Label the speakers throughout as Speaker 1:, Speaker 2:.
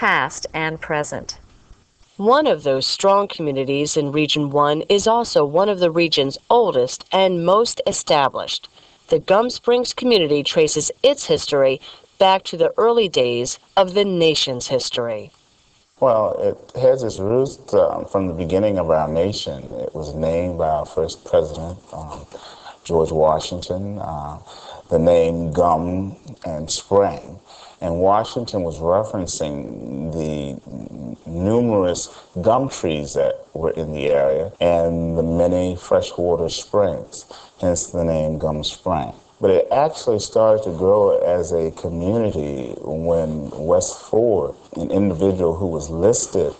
Speaker 1: past and present.
Speaker 2: One of those strong communities in Region 1 is also one of the region's oldest and most established. The Gum Springs community traces its history back to the early days of the nation's history.
Speaker 3: Well, it has its roots from the beginning of our nation. It was named by our first president, George Washington, the name Gum and Spring. And Washington was referencing the numerous gum trees that were in the area and the many freshwater springs, hence the name Gum Spring. But it actually started to grow as a community when Wes Ford, an individual who was listed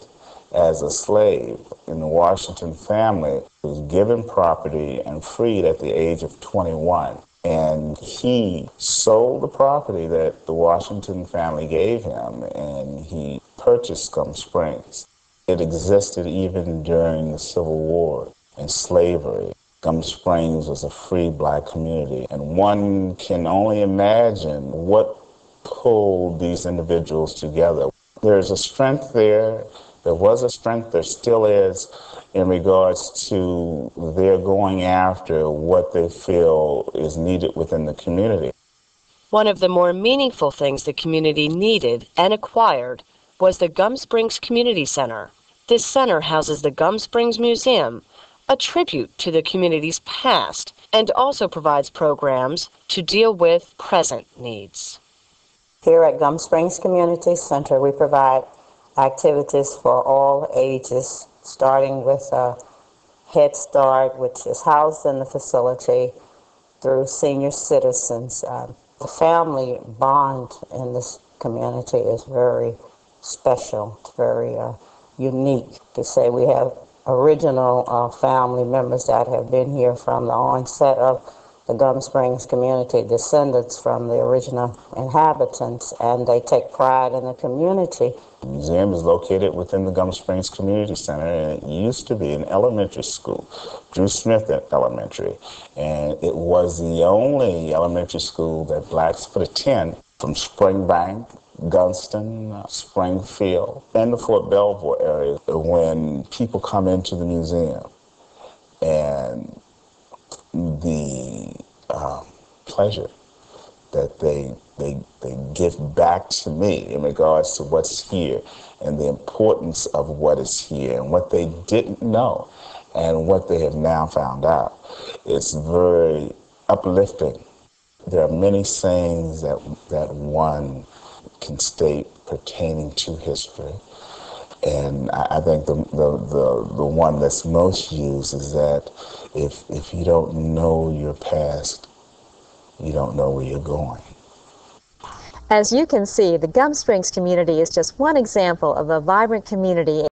Speaker 3: as a slave in the Washington family, was given property and freed at the age of 21. And he sold the property that the Washington family gave him, and he purchased Gum Springs. It existed even during the Civil War and slavery. Gum Springs was a free black community, and one can only imagine what pulled these individuals together. There's a strength there. There was a strength, there still is, in regards to their going after what they feel is needed within the community.
Speaker 2: One of the more meaningful things the community needed and acquired was the Gum Springs Community Center. This center houses the Gum Springs Museum, a tribute to the community's past, and also provides programs to deal with present needs.
Speaker 4: Here at Gum Springs Community Center, we provide activities for all ages, starting with Head Start, which is housed in the facility, through senior citizens. The family bond in this community is very special. It's very unique to say we have original family members that have been here from the onset of the Gum Springs community, descendants from the original inhabitants, and they take pride in the community.
Speaker 3: The museum is located within the Gum Springs Community Center, and it used to be an elementary school, Drew Smith Elementary, and it was the only elementary school that blacks could attend from Springbank, Gunston, Springfield, and the Fort Belvoir area when people come into the museum. And the pleasure that they give back to me in regards to what's here and the importance of what is here and what they didn't know and what they have now found out. It's very uplifting. There are many sayings that one can state pertaining to history. And I think the one that's most used is that if you don't know your past, you don't know where you're going.
Speaker 1: As you can see, the Gum Springs community is just one example of a vibrant community